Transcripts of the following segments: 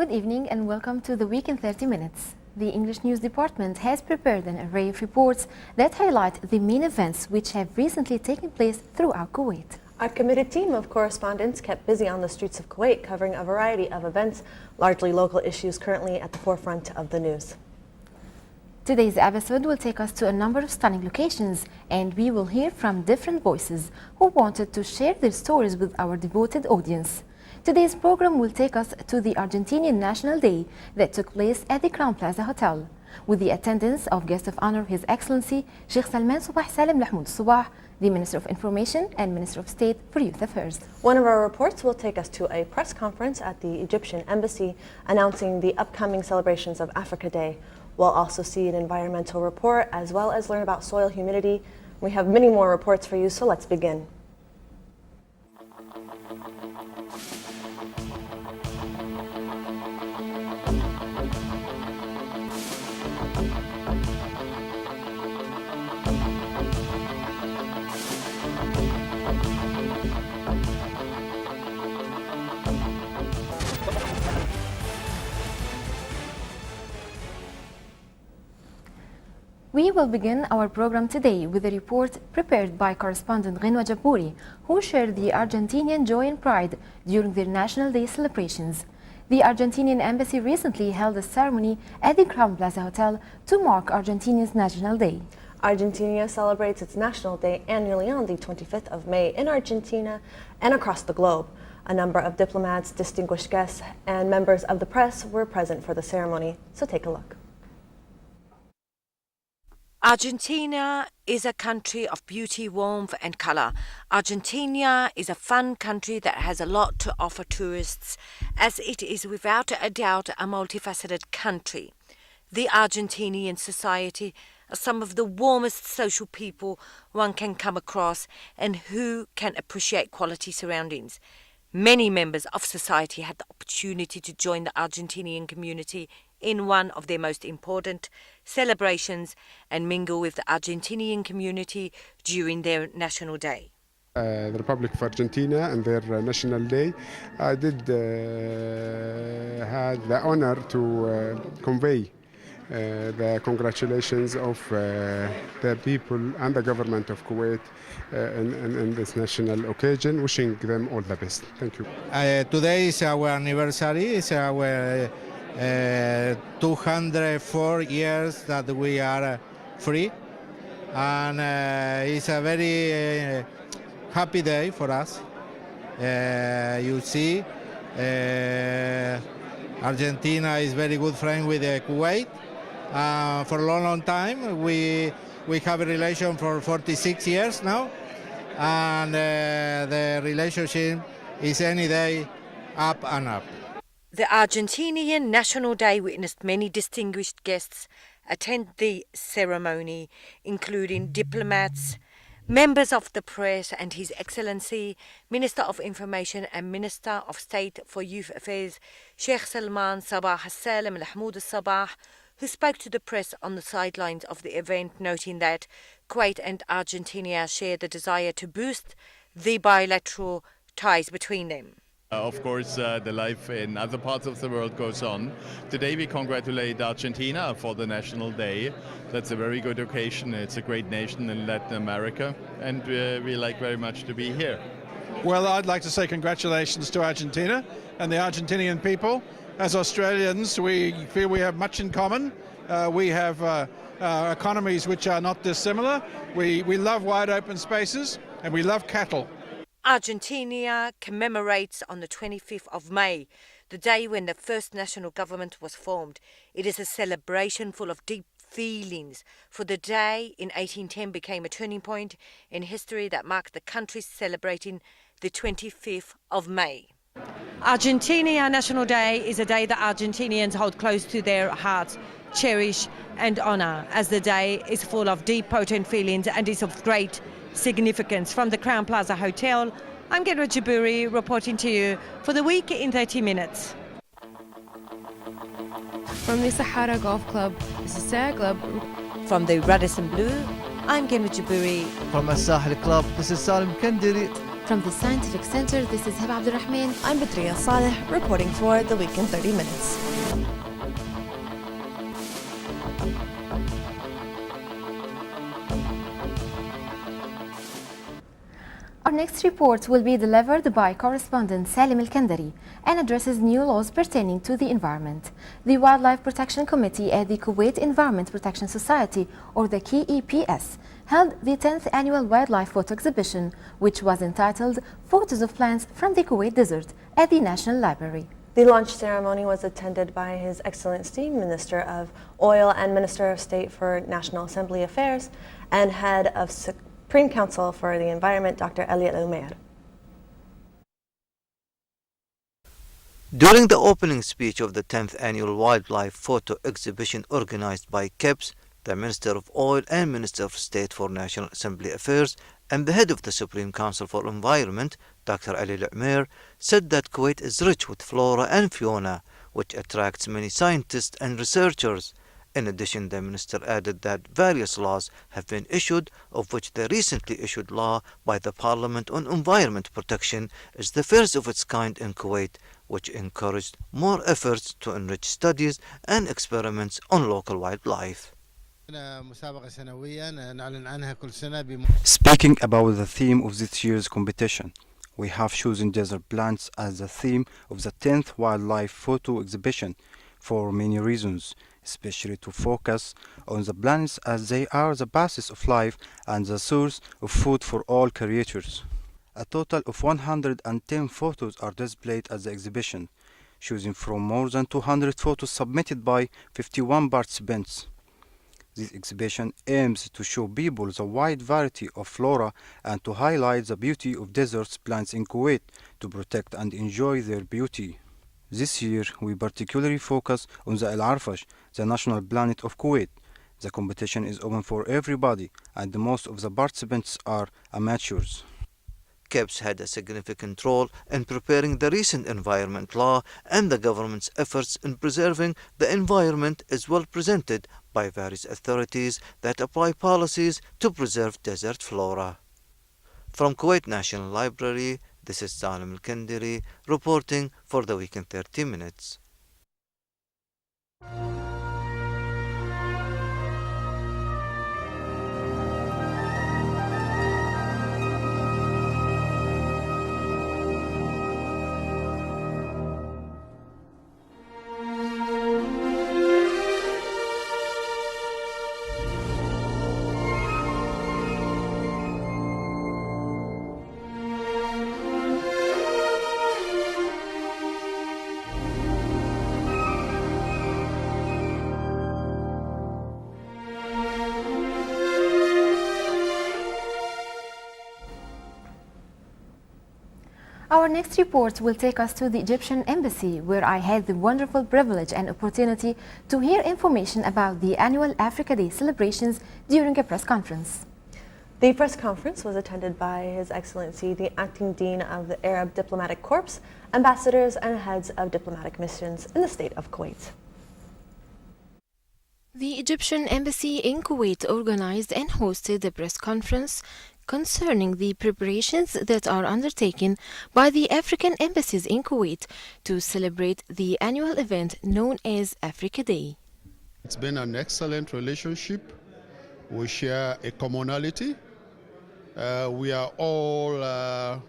Good evening and welcome to the Week in 30 Minutes. The English News Department has prepared an array of reports that highlight the main events which have recently taken place throughout Kuwait. Our committed team of correspondents kept busy on the streets of Kuwait, covering a variety of events, largely local issues currently at the forefront of the news. Today's episode will take us to a number of stunning locations, and we will hear from different voices who wanted to share their stories with our devoted audience. Today's program will take us to the Argentinian National Day that took place at the Crown Plaza Hotel, with the attendance of Guest of Honor His Excellency Sheikh Salman Sabah Salim Mahmoud Sabah, the Minister of Information and Minister of State for Youth Affairs. One of our reports will take us to a press conference at the Egyptian Embassy announcing the upcoming celebrations of Africa Day. We'll also see an environmental report as well as learn about soil humidity. We have many more reports for you, so let's begin. We will begin our program today with a report prepared by correspondent Ghinwa Jabouri, who shared the Argentinian joy and pride during their National Day celebrations. The Argentinian Embassy recently held a ceremony at the Crown Plaza Hotel to mark Argentinia's National Day. Argentina celebrates its National Day annually on the 25th of May in Argentina and across the globe. A number of diplomats, distinguished guests, and members of the press were present for the ceremony, so take a look. Argentina is a country of beauty, warmth and colour. Argentina is a fun country that has a lot to offer tourists, as it is without a doubt a multifaceted country. The Argentinian society are some of the warmest social people one can come across and who can appreciate quality surroundings. Many members of society had the opportunity to join the Argentinian community in one of their most important celebrations and mingle with the Argentinian community during their National Day. The Republic of Argentina and their National Day, I did had the honor to convey the congratulations of the people and the government of Kuwait in this national occasion, wishing them all the best. Thank you. Today is our anniversary. It's our 204 years that we are free, and it's a very happy day for us. You see, Argentina is very good friend with Kuwait. For a long time, we have a relation for 46 years now, and the relationship is any day up and up. The Argentinian National Day witnessed many distinguished guests attend the ceremony, including diplomats, members of the press and His Excellency, Minister of Information and Minister of State for Youth Affairs, Sheikh Salman Sabah Salim Mahmoud Sabah, who spoke to the press on the sidelines of the event, noting that Kuwait and Argentina share the desire to boost the bilateral ties between them. Of course, the life in other parts of the world goes on. Today we congratulate Argentina for the National Day. That's a very good occasion. It's a great nation in Latin America, and we like very much to be here. Well, I'd like to say congratulations to Argentina and the Argentinian people. As Australians, we feel we have much in common. We have economies which are not dissimilar. We love wide open spaces and we love cattle. Argentina commemorates on the 25th of May, the day when the first national government was formed. It is a celebration full of deep feelings, for the day in 1810 became a turning point in history that marked the country celebrating the 25th of May. Argentina National Day is a day that Argentinians hold close to their hearts, cherish and honour, as the day is full of deep, potent feelings and is of great significance. From the Crown Plaza Hotel, I'm Ghinwa Jabouri reporting to you for the Week in 30 Minutes. From the Sahara Golf Club, this is Sarah Club. From the Radisson Blue, I'm Ghinwa Jabouri. From the Sahel Club, this is Salim Kandiri. From the Scientific Center, this is Hiba Abdurrahman. I'm Badriya Saleh, reporting for The Week in 30 Minutes. Our next report will be delivered by correspondent Salim Al-Kandari and addresses new laws pertaining to the environment. The Wildlife Protection Committee at the Kuwait Environment Protection Society, or the KEPS, held the 10th annual wildlife photo exhibition, which was entitled Photos of Plants from the Kuwait Desert at the National Library. The launch ceremony was attended by His Excellency Minister of Oil and Minister of State for National Assembly Affairs and Head of Supreme Council for the Environment, Dr. Elliot Umair. During the opening speech of the 10th Annual Wildlife Photo Exhibition organized by KEPS, the Minister of Oil and Minister of State for National Assembly Affairs and the Head of the Supreme Council for Environment, Dr. Elliot Umair, said that Kuwait is rich with flora and fauna, which attracts many scientists and researchers. In addition, the minister added that various laws have been issued, of which the recently issued law by the Parliament on environment protection is the first of its kind in Kuwait, which encouraged more efforts to enrich studies and experiments on local wildlife. Speaking about the theme of this year's competition, we have chosen desert plants as the theme of the 10th Wildlife Photo Exhibition for many reasons, especially to focus on the plants as they are the basis of life and the source of food for all creatures. A total of 110 photos are displayed at the exhibition, choosing from more than 200 photos submitted by 51 participants. This exhibition aims to show people the wide variety of flora and to highlight the beauty of desert plants in Kuwait, to protect and enjoy their beauty. This year, we particularly focus on the Al-Arfash, the national planet of Kuwait. The competition is open for everybody, and most of the participants are amateurs. KEPS had a significant role in preparing the recent environment law, and the government's efforts in preserving the environment is well presented by various authorities that apply policies to preserve desert flora. From Kuwait National Library, this is Salim Al-Kandari reporting for The Week in 30 Minutes. Our next report will take us to the Egyptian Embassy, where I had the wonderful privilege and opportunity to hear information about the annual Africa Day celebrations during a press conference. The press conference was attended by His Excellency the Acting Dean of the Arab Diplomatic Corps, ambassadors and heads of diplomatic missions in the State of Kuwait. The Egyptian Embassy in Kuwait organized and hosted a press conference concerning the preparations that are undertaken by the African embassies in Kuwait to celebrate the annual event known as Africa Day. It's been an excellent relationship. We share a commonality. We are all,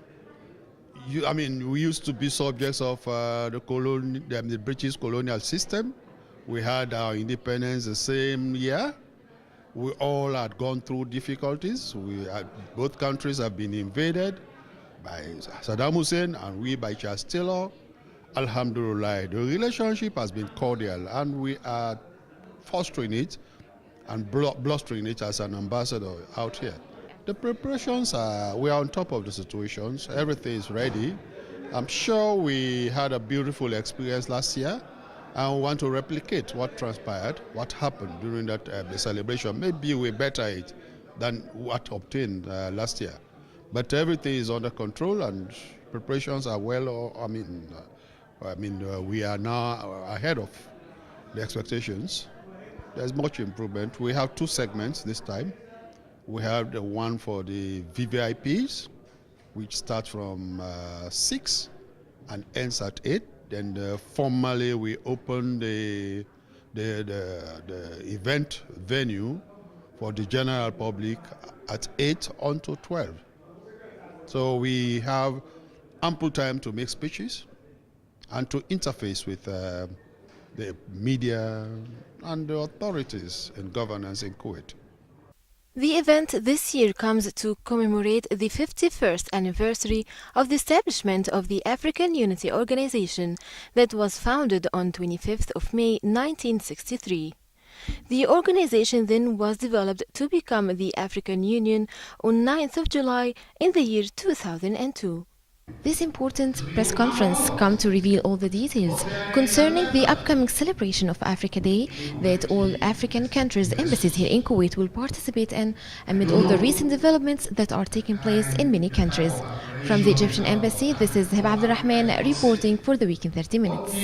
we used to be subjects of the British colonial system. We had our independence the same year. We all had gone through difficulties. Both countries have been invaded by Saddam Hussein and we by Charles Taylor. Alhamdulillah, the relationship has been cordial and we are fostering it and blustering it as an ambassador out here. The preparations we are on top of the situations. Everything is ready. I'm sure we had a beautiful experience last year. And we want to replicate what transpired, what happened during that the celebration. Maybe we better it than what obtained last year. But everything is under control and preparations are well. We are now ahead of the expectations. There's much improvement. We have two segments this time. We have the one for the VVIPs which starts from 6 and ends at 8. Then formally we open the event venue for the general public at 8 until 12. So we have ample time to make speeches and to interface with the media and the authorities and governance in Kuwait. The event this year comes to commemorate the 51st anniversary of the establishment of the African Unity Organization that was founded on 25th of May 1963. The organization then was developed to become the African Union on 9th of July in the year 2002. This important press conference comes to reveal all the details concerning the upcoming celebration of Africa Day that all African countries' embassies here in Kuwait will participate in amid all the recent developments that are taking place in many countries. From the Egyptian Embassy, this is Hiba Abdulrahman reporting for the Week in 30 Minutes.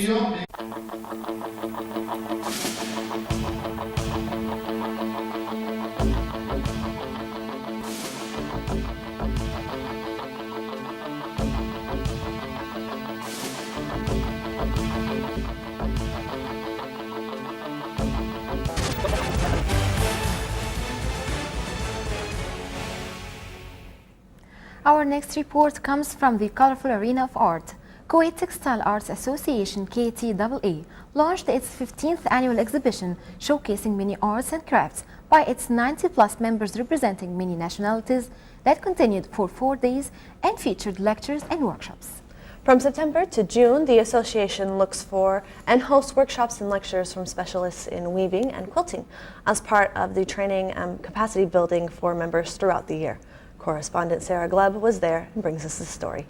Our next report comes from the colorful arena of art. Kuwait Textile Arts Association KTAA launched its 15th annual exhibition showcasing many arts and crafts by its 90-plus members representing many nationalities that continued for 4 days and featured lectures and workshops. From September to June, the association looks for and hosts workshops and lectures from specialists in weaving and quilting as part of the training and capacity building for members throughout the year. Correspondent Sarah Gleb was there and brings us the story.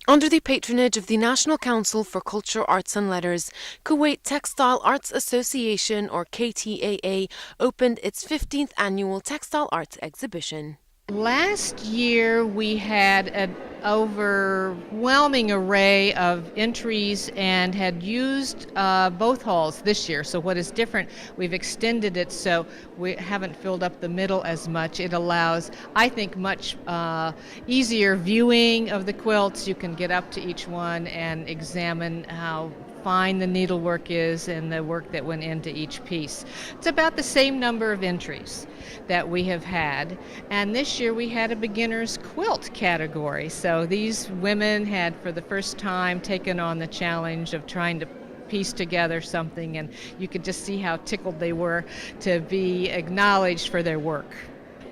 Under the patronage of the National Council for Culture, Arts and Letters, Kuwait Textile Arts Association, or KTAA, opened its 15th annual textile arts exhibition. Last year we had an overwhelming array of entries and had used both halls this year. So what is different, we've extended it so we haven't filled up the middle as much. It allows, I think, much easier viewing of the quilts. You can get up to each one and examine how fine the needlework is and the work that went into each piece. It's about the same number of entries that we have had, and this year we had a beginner's quilt category. So these women had for the first time taken on the challenge of trying to piece together something, and you could just see how tickled they were to be acknowledged for their work.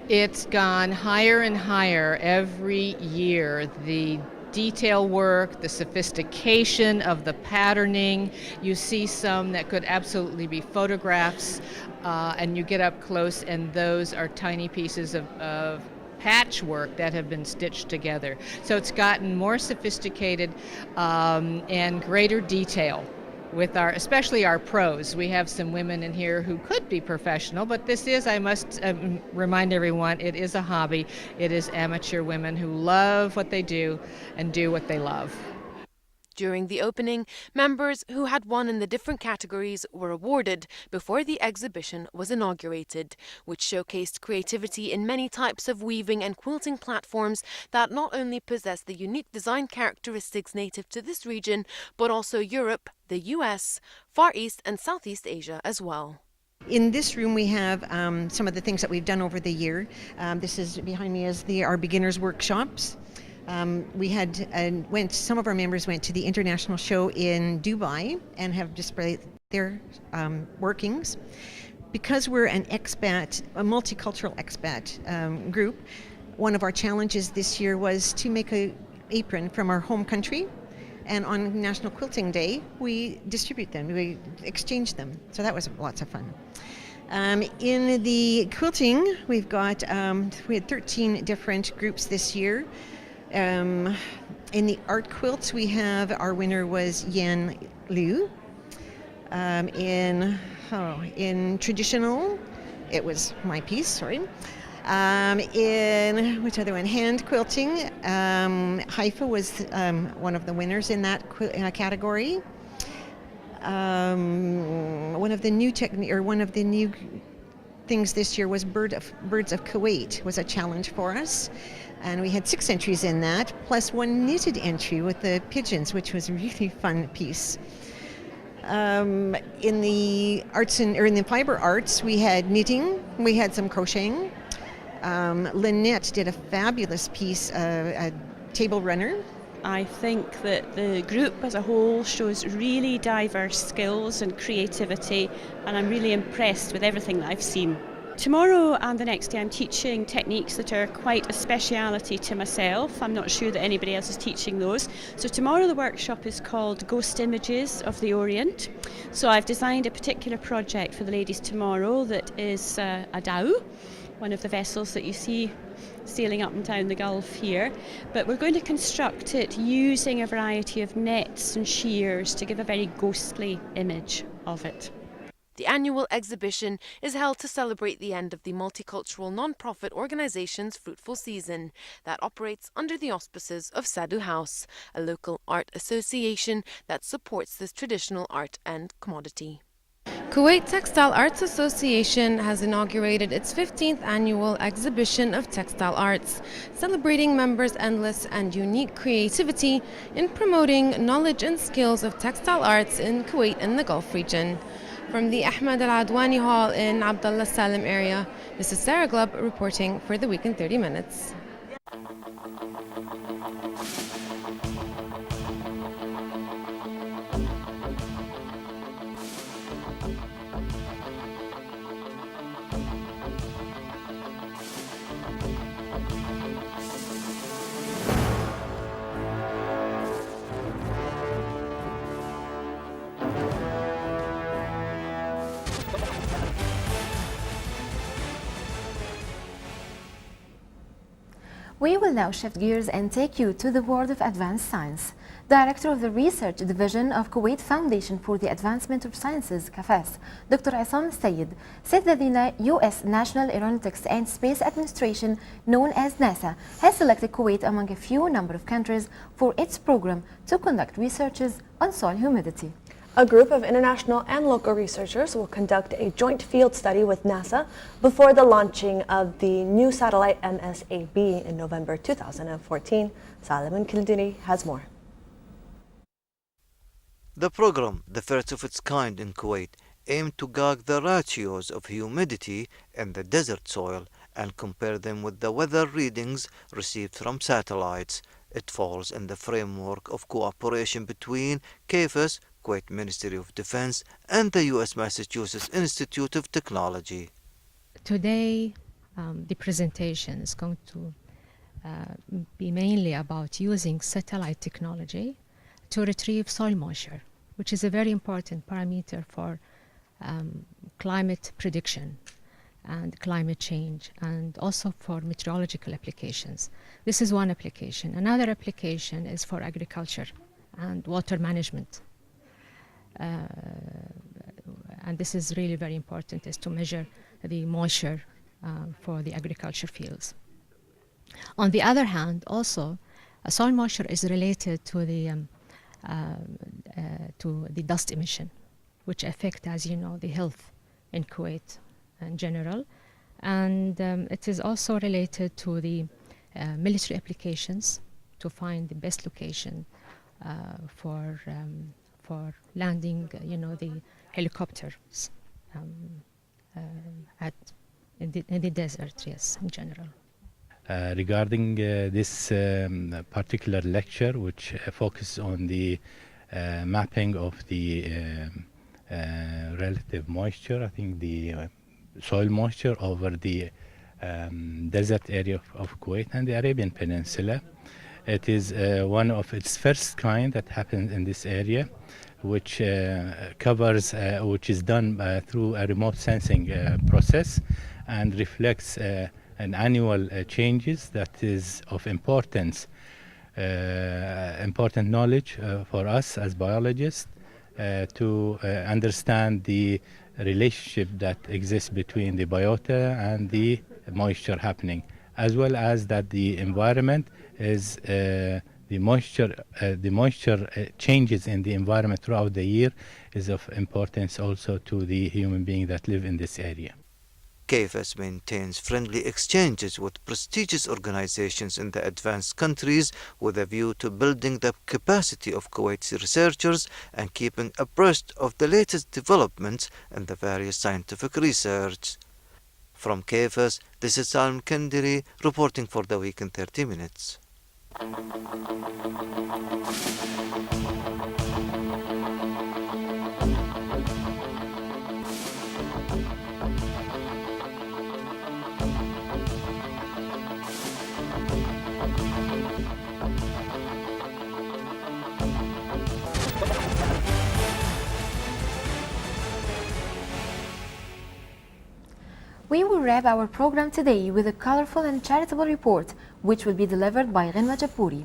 It's gone higher and higher every year. The detail work, the sophistication of the patterning. You see some that could absolutely be photographs, and you get up close and those are tiny pieces of patchwork that have been stitched together. So it's gotten more sophisticated and greater detail with especially our pros. We have some women in here who could be professional, but this is, I must remind everyone, it is a hobby. It is amateur women who love what they do and do what they love. During the opening, members who had won in the different categories were awarded before the exhibition was inaugurated, which showcased creativity in many types of weaving and quilting platforms that not only possess the unique design characteristics native to this region, but also Europe, the US, Far East and Southeast Asia as well. In this room we have some of the things that we've done over the year. This is behind me is our beginners workshops. Some of our members went to the international show in Dubai and have displayed their workings. Because we're a multicultural expat group, one of our challenges this year was to make an apron from our home country, and on National Quilting Day we distribute them, we exchange them. So that was lots of fun. In the quilting, we had 13 different groups this year. In the art quilts, our winner was Yan Liu. In traditional, it was my piece, sorry. In which other one? Hand quilting, Haifa was one of the winners in that category. One of the new things this year was Birds of Kuwait was a challenge for us. And we had 6 entries in that, plus 1 knitted entry with the pigeons, which was a really fun piece. In the fiber arts, we had knitting, we had some crocheting. Lynette did a fabulous piece, a table runner. I think that the group as a whole shows really diverse skills and creativity, and I'm really impressed with everything that I've seen. Tomorrow and the next day I'm teaching techniques that are quite a speciality to myself. I'm not sure that anybody else is teaching those. So tomorrow the workshop is called Ghost Images of the Orient. So I've designed a particular project for the ladies tomorrow that is a dhow, one of the vessels that you see sailing up and down the Gulf here, but we're going to construct it using a variety of nets and shears to give a very ghostly image of it. The annual exhibition is held to celebrate the end of the multicultural non-profit organization's fruitful season that operates under the auspices of Sadhu House, a local art association that supports this traditional art and commodity. Kuwait Textile Arts Association has inaugurated its 15th annual exhibition of textile arts, celebrating members' endless and unique creativity in promoting knowledge and skills of textile arts in Kuwait and the Gulf region. From the Ahmed Al Adwani Hall in Abdullah Salim area, this is Sarah Glubb reporting for the Week in 30 Minutes. We will now shift gears and take you to the world of advanced science. Director of the Research Division of Kuwait Foundation for the Advancement of Sciences, CAFAS, Dr. Isam Sayed, said that the U.S. National Aeronautics and Space Administration, known as NASA, has selected Kuwait among a few number of countries for its program to conduct researches on soil humidity. A group of international and local researchers will conduct a joint field study with NASA before the launching of the new satellite MSAB in November 2014. Salman Kildiri has more. The program, the first of its kind in Kuwait, aimed to gauge the ratios of humidity in the desert soil and compare them with the weather readings received from satellites. It falls in the framework of cooperation between CAFAS, Kuwait Ministry of Defense, and the U.S. Massachusetts Institute of Technology. Today, the presentation is going to be mainly about using satellite technology to retrieve soil moisture, which is a very important parameter for climate prediction and climate change, and also for meteorological applications. This is one application. Another application is for agriculture and water management. And this is really very important, is to measure the moisture for the agriculture fields. On the other hand, also, soil moisture is related to the dust emission, which affect, as you know, the health in Kuwait in general. And it is also related to the military applications, to find the best location for landing, the helicopters in the desert, yes, in general. Regarding this particular lecture, which focuses on the mapping of the relative moisture, I think the soil moisture over the desert area of Kuwait and the Arabian Peninsula. It is one of its first kind that happens in this area, which covers, which is done through a remote sensing process and reflects an annual changes that is of importance, important knowledge for us as biologists to understand the relationship that exists between the biota and the moisture happening, as well as that the environment is the moisture changes in the environment throughout the year is of importance also to the human beings that live in this area. KFS maintains friendly exchanges with prestigious organizations in the advanced countries with a view to building the capacity of Kuwaiti researchers and keeping abreast of the latest developments in the various scientific research. From KFS, this is Salim Kendiri reporting for the Week in 30 Minutes. We will wrap our program today with a colorful and charitable report, which will be delivered by Ghanwa Japouri.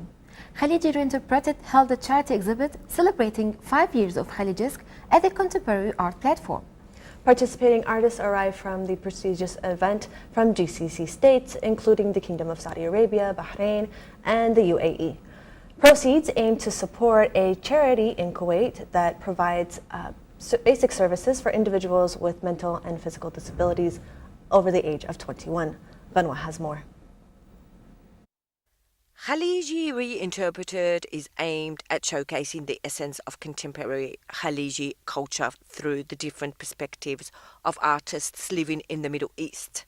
Khaliji Reinterpreted held a charity exhibit celebrating 5 years of Khalijisk at the Contemporary Art Platform. Participating artists arrived from the prestigious event from GCC states, including the Kingdom of Saudi Arabia, Bahrain, and the UAE. Proceeds aim to support a charity in Kuwait that provides basic services for individuals with mental and physical disabilities over the age of 21. Ghanwa has more. Khaliji Reinterpreted is aimed at showcasing the essence of contemporary Khaliji culture through the different perspectives of artists living in the Middle East.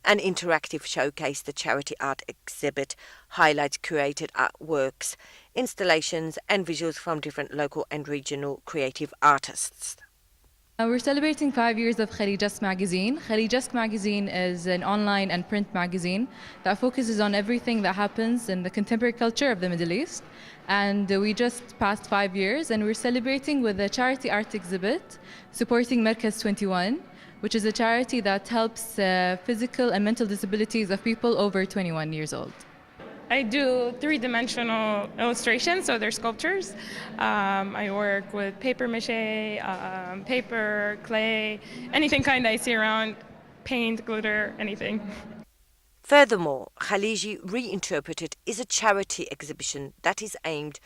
An interactive showcase, the charity art exhibit, highlights curated artworks, installations and visuals from different local and regional creative artists. We're celebrating 5 years of Khalijisk magazine. Khalijisk magazine is an online and print magazine that focuses on everything that happens in the contemporary culture of the Middle East. And we just passed 5 years and we're celebrating with a charity art exhibit supporting Markaz 21, which is a charity that helps physical and mental disabilities of people over 21 years old. I do three-dimensional illustrations, so they're sculptures. I work with paper mache, paper, clay, anything kind I see around, paint, glitter, anything. Furthermore, Khaliji Reinterpreted is a charity exhibition that is aimed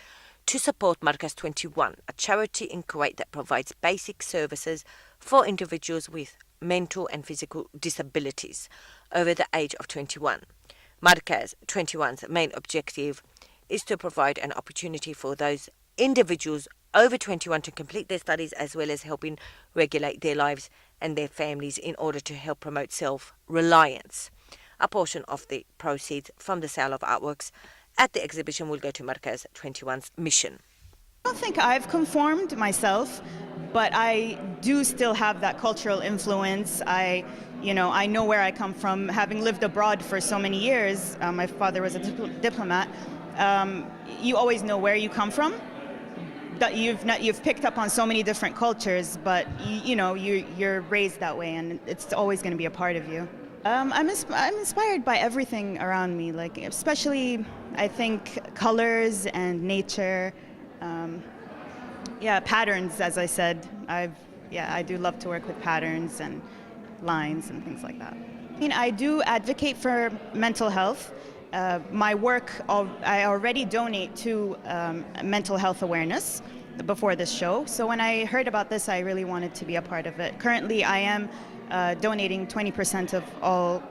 to support Markaz 21, a charity in Kuwait that provides basic services for individuals with mental and physical disabilities over the age of 21. Markaz 21's main objective is to provide an opportunity for those individuals over 21 to complete their studies, as well as helping regulate their lives and their families in order to help promote self-reliance. A portion of the proceeds from the sale of artworks at the exhibition will go to Markaz 21's mission. I don't think I've conformed myself, but I do still have that cultural influence. I know where I come from, having lived abroad for so many years. My father was a diplomat. You always know where you come from. That you've picked up on so many different cultures, but you're raised that way, and it's always going to be a part of you. I'm inspired by everything around me, like especially I think colors and nature. Patterns, as I said. I do love to work with patterns and lines and things like that. I do advocate for mental health. My work, I already donate to mental health awareness before this show. So when I heard about this, I really wanted to be a part of it. Currently, I am donating 20% of all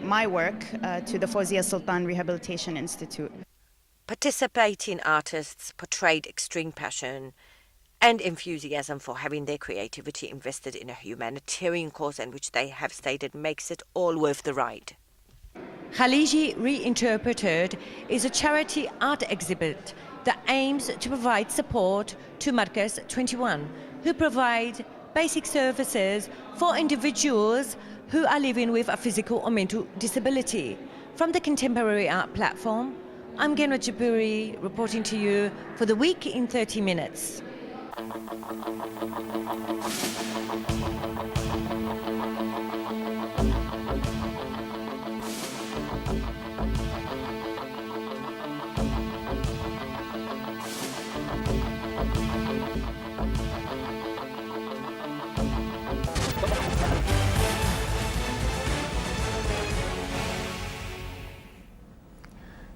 my work to the Fawzia Sultan Rehabilitation Institute. Participating artists portrayed extreme passion and enthusiasm for having their creativity invested in a humanitarian cause, and which they have stated makes it all worth the ride. Khaliji Reinterpreted is a charity art exhibit that aims to provide support to Markaz 21, who provide basic services for individuals who are living with a physical or mental disability. From the Contemporary Art Platform, I'm Ghanwa Japouri reporting to you for the Week in 30 Minutes.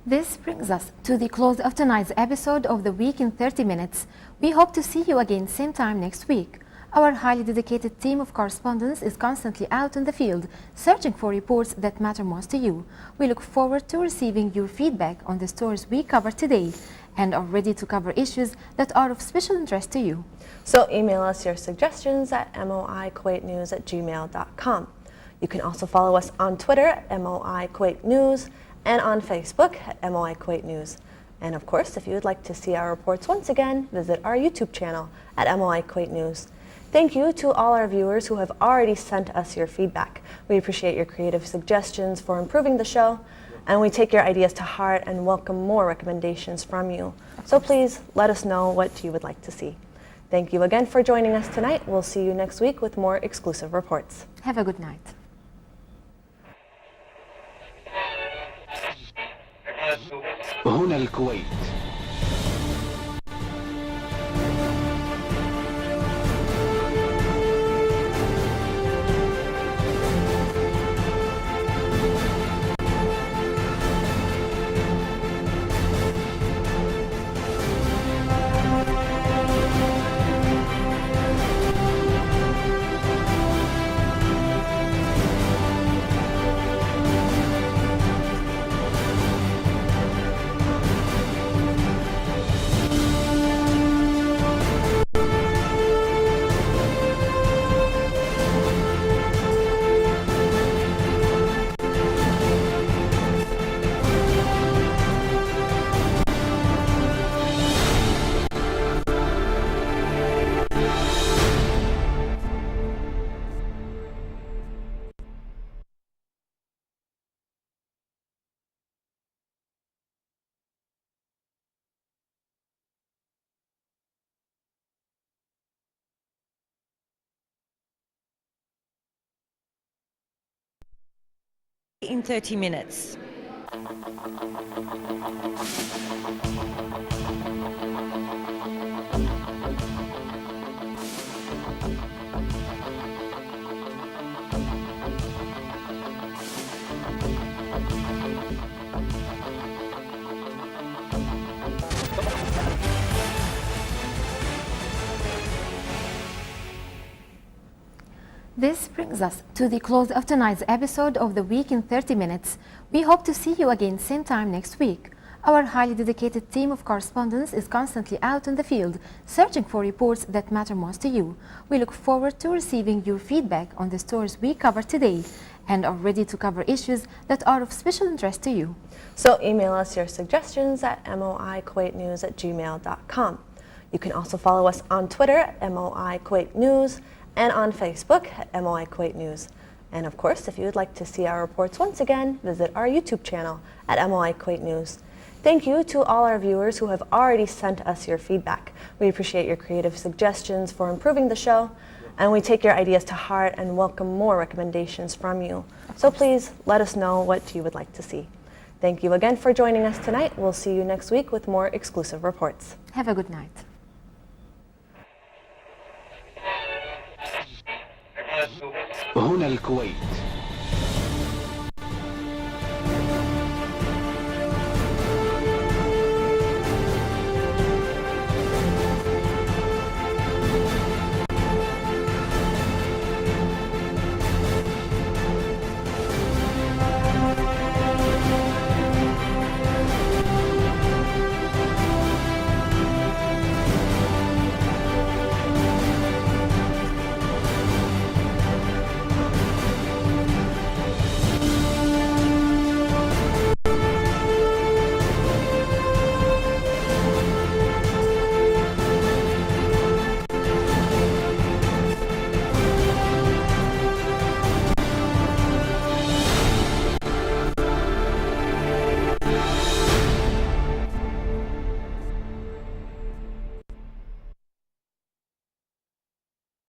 This brings us to the close of tonight's episode of the Week in 30 Minutes. We hope to see you again same time next week. Our highly dedicated team of correspondents is constantly out in the field, searching for reports that matter most to you. We look forward to receiving your feedback on the stories we cover today and are ready to cover issues that are of special interest to you. So email us your suggestions at moikuwaitnews@gmail.com. You can also follow us on Twitter at moikuwaitnews and on Facebook at moikuwaitnews. And of course, if you would like to see our reports once again, visit our YouTube channel at moikuwaitnews. Thank you to all our viewers who have already sent us your feedback. We appreciate your creative suggestions for improving the show, and we take your ideas to heart and welcome more recommendations from you. So please let us know what you would like to see. Thank you again for joining us tonight. We'll see you next week with more exclusive reports. Have a good night. هنا الكويت. In 30 minutes. This brings us to the close of tonight's episode of The Week in 30 Minutes. We hope to see you again same time next week. Our highly dedicated team of correspondents is constantly out in the field, searching for reports that matter most to you. We look forward to receiving your feedback on the stories we cover today and are ready to cover issues that are of special interest to you. So email us your suggestions at moikuwaitnews@gmail.com. You can also follow us on Twitter at moikuwaitnews and on Facebook at moikuwaitnews. And of course, if you would like to see our reports once again, visit our YouTube channel at moikuwaitnews. Thank you to all our viewers who have already sent us your feedback. We appreciate your creative suggestions for improving the show, and we take your ideas to heart and welcome more recommendations from you. So please let us know what you would like to see. Thank you again for joining us tonight. We'll see you next week with more exclusive reports. Have a good night. هنا الكويت.